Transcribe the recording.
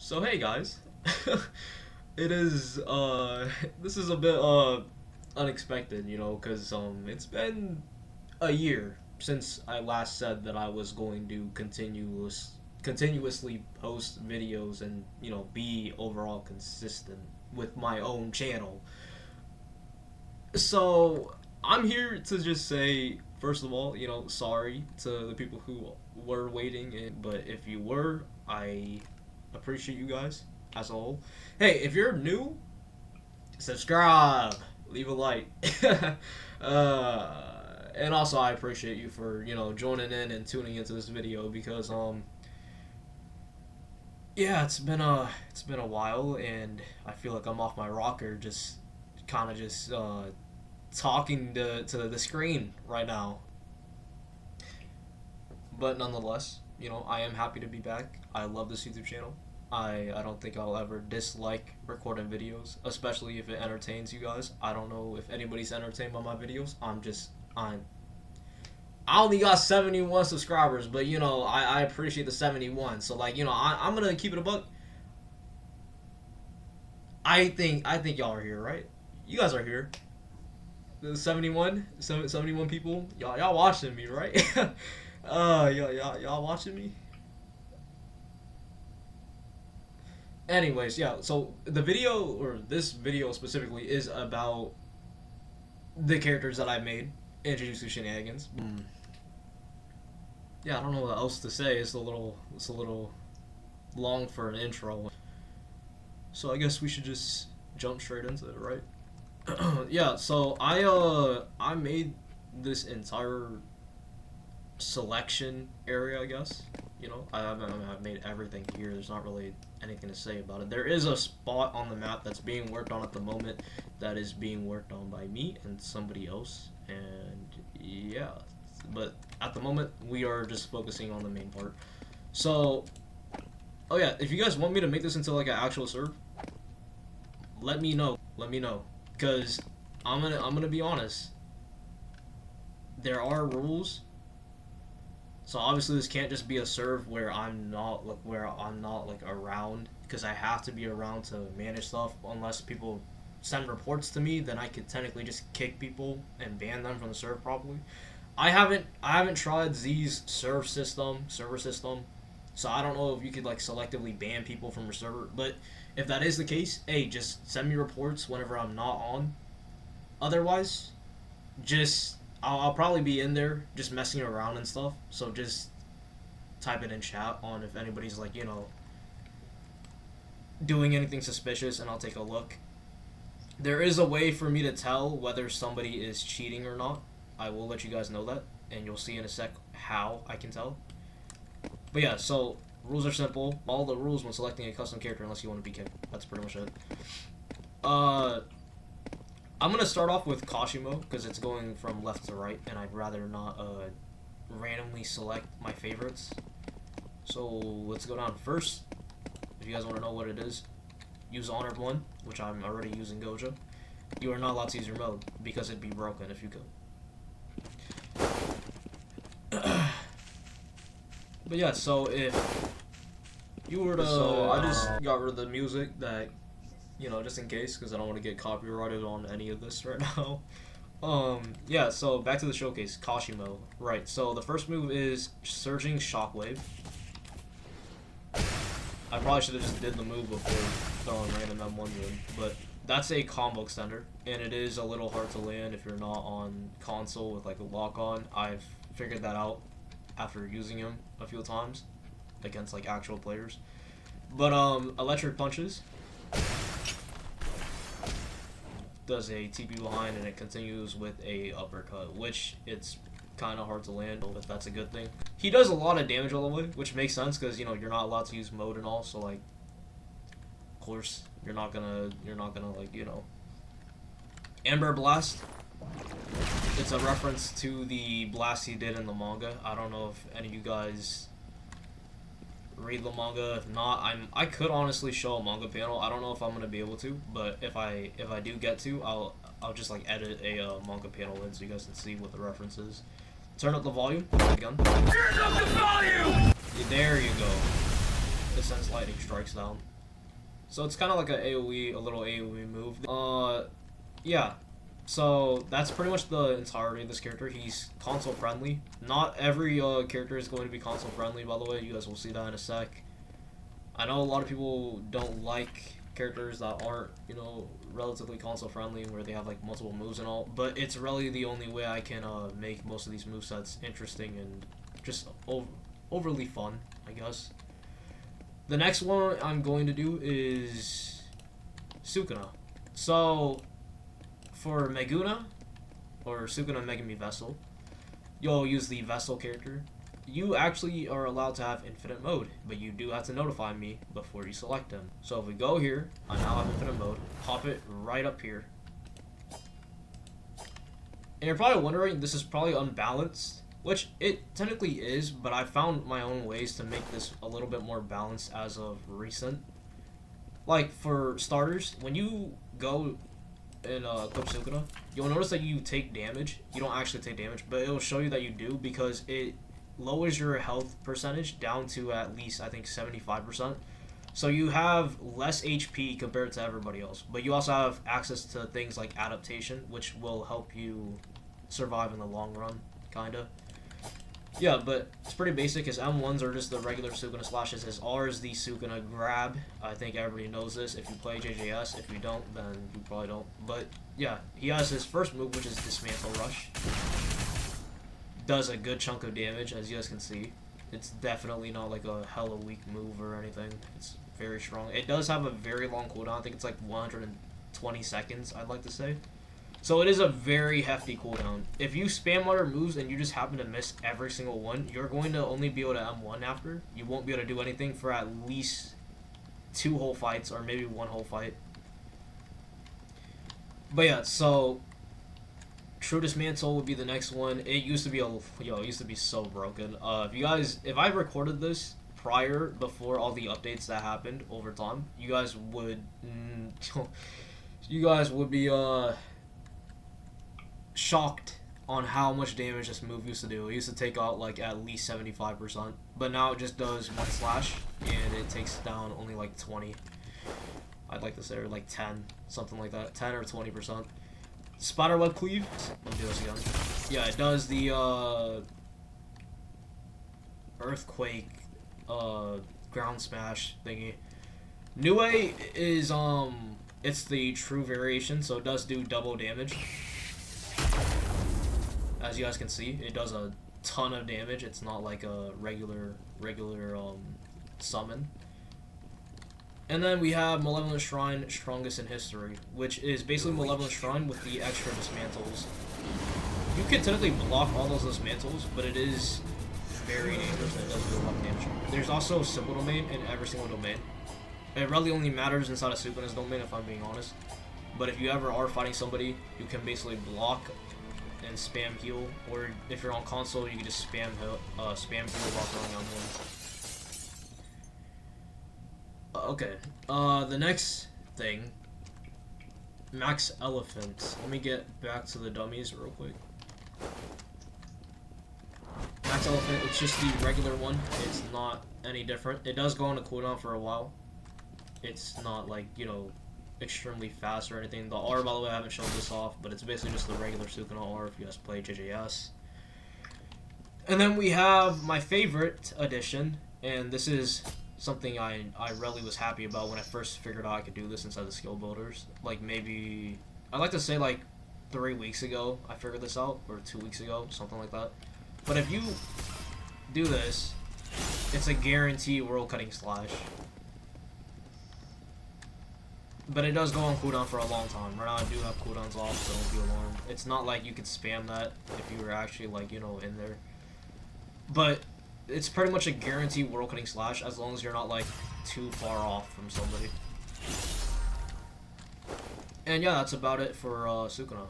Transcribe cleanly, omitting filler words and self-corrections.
So hey guys, it is this is a bit unexpected, cause it's been a year since I last said that I was going to continuously post videos and be overall consistent with my own channel. So I'm here to just say, first of all, sorry to the people who were waiting, but if you were, I appreciate you guys as a whole. Hey, if you're new, subscribe, leave a like. And also I appreciate you for joining in and tuning into this video because yeah, it's been a while and I feel like I'm off my rocker, just kind of just talking to the screen right now. But nonetheless, I am happy to be back. I love this YouTube channel. I don't think I'll ever dislike recording videos, especially if it entertains you guys. I don't know if anybody's entertained by my videos. I only got 71 subscribers, but I appreciate the 71. So like, I'm gonna keep it a buck. I think y'all are here, right? You guys are here. The 71 people. Y'all watching me, right? Y'all watching me? Anyways, yeah, so the video, or this video specifically, is about the characters that I made in Jujutsu Shenanigans. Yeah, I don't know what else to say. It's a little long for an intro. So I guess we should just jump straight into it, right? Yeah, so I made this entire selection area, I guess. I've made everything here. There's not really anything to say about it. There is a spot on the map that's being worked on at the moment that is being worked on by me and somebody else, and yeah, but at the moment we are just focusing on the main part. So, oh yeah, if you guys want me to make this into like an actual serve, let me know, because I'm gonna be honest, there are rules. So obviously this can't just be a serve where I'm not around, because I have to be around to manage stuff. Unless people send reports to me, then I could technically just kick people and ban them from the serve properly. I haven't tried Z's server system, so I don't know if you could like selectively ban people from your server. But if that is the case, hey, just send me reports whenever I'm not on. Otherwise, just I'll probably be in there just messing around and stuff. So just type it in chat on if anybody's like, doing anything suspicious, and I'll take a look. There is a way for me to tell whether somebody is cheating or not. I will let you guys know that, and you'll see in a sec how I can tell. But yeah, so rules are simple. All the rules when selecting a custom character, unless you want to be kicked. That's pretty much it. I'm going to start off with Kashimo, because it's going from left to right, and I'd rather not randomly select my favorites. So let's go down first. If you guys want to know what it is, use Honored 1, which I'm already using Gojo. You are not allowed to use your mode, because it'd be broken if you could. But yeah, so if you were to... So I just got rid of the music that... just in case, because I don't want to get copyrighted on any of this right now. Yeah, so back to the showcase, Kashimo. Right, so the first move is Surging Shockwave. I probably should have just did the move before throwing random M1s in, but that's a combo extender, and it is a little hard to land if you're not on console with like a lock-on. I've figured that out after using him a few times against like actual players. But Electric Punches does a TP behind, and it continues with a uppercut, which it's kind of hard to land, but that's a good thing. He does a lot of damage all the way, which makes sense because you're not allowed to use mode and all, so like, of course you're not gonna like Amber Blast. It's a reference to the blast he did in the manga. I don't know if any of you guys read the manga. If not, I could honestly show a manga panel. I don't know if I'm gonna be able to, but if I do get to, I'll just like edit a manga panel in so you guys can see what the reference is. Turn up the volume again. Turn up the volume. Yeah, there you go. It sends lightning strikes down. So it's kind of like a AoE, a little AoE move. Yeah. So that's pretty much the entirety of this character. He's console friendly. Not every character is going to be console friendly, by the way. You guys will see that in a sec. I know a lot of people don't like characters that aren't, you know, relatively console friendly, where they have like multiple moves and all. But it's really the only way I can make most of these movesets interesting and just overly fun, I guess. The next one I'm going to do is Sukuna. So for Meguna, or Sukuna Megumi Vessel, you'll use the Vessel character. You actually are allowed to have infinite mode, but you do have to notify me before you select him. So if we go here, I now have infinite mode, pop it right up here. And you're probably wondering, this is probably unbalanced, which it technically is, but I found my own ways to make this a little bit more balanced as of recent. Like, for starters, when you go in Coach Sukuna, you'll notice that you take damage. You don't actually take damage, but it'll show you that you do because it lowers your health percentage down to at least, I think, 75%. So you have less HP compared to everybody else, but you also have access to things like adaptation, which will help you survive in the long run, kinda. Yeah, but it's pretty basic. His M1s are just the regular Sukuna slashes. His R is the Sukuna grab. I think everybody knows this if you play JJS. If you don't, then you probably don't. But yeah, he has his first move, which is Dismantle Rush. Does a good chunk of damage, as you guys can see. It's definitely not like a hella weak move or anything. It's very strong. It does have a very long cooldown. I think it's like 120 seconds, I'd like to say. So it is a very hefty cooldown. If you spam other moves and you just happen to miss every single one, you're going to only be able to M1 after. You won't be able to do anything for at least 2 whole fights or maybe 1 whole fight. But yeah, so True Dismantle would be the next one. It used to be it used to be so broken. If I recorded this before all the updates that happened over time, you guys would be shocked on how much damage this move used to do. It used to take out like at least 75%, but now it just does 1 slash and it takes down only like 20. I'd like to say, or like 10, something like that, 10 or 20%. Spiderweb Cleave. Let me do this again. Yeah, it does the Earthquake, Ground Smash thingy. Nue is it's the true variation, so it does do double damage. As you guys can see, it does a ton of damage. It's not like a regular summon. And then we have Malevolent Shrine, Strongest in History, which is basically Malevolent Shrine with the extra dismantles. You can technically block all those dismantles, but it is very dangerous and it does do a lot of damage. There's also Simple Domain in every single domain. It really only matters inside of Sukuna's domain, if I'm being honest. But if you ever are fighting somebody, you can basically block and spam heal, or if you're on console, you can just spam heal while throwing on ones. Okay, the next thing, Max Elephant. Let me get back to the dummies real quick. Max Elephant, it's just the regular one. It's not any different. It does go on a cooldown for a while. It's not like, you know, extremely fast or anything. The R, by the way, I haven't shown this off, but it's basically just the regular Sukuna R if you guys play JJS. And then we have my favorite addition, and this is something I really was happy about when I first figured out I could do this inside the skill builders. Like maybe, I'd like to say like 3 weeks ago I figured this out, or 2 weeks ago, something like that. But if you do this, it's a guaranteed world cutting slash. But it does go on cooldown for a long time. Right now I do have cooldowns off, so don't be alarmed. It's not like you could spam that if you were actually, like, you know, in there. But it's pretty much a guaranteed world cutting slash as long as you're not, like, too far off from somebody. And yeah, that's about it for Sukuna.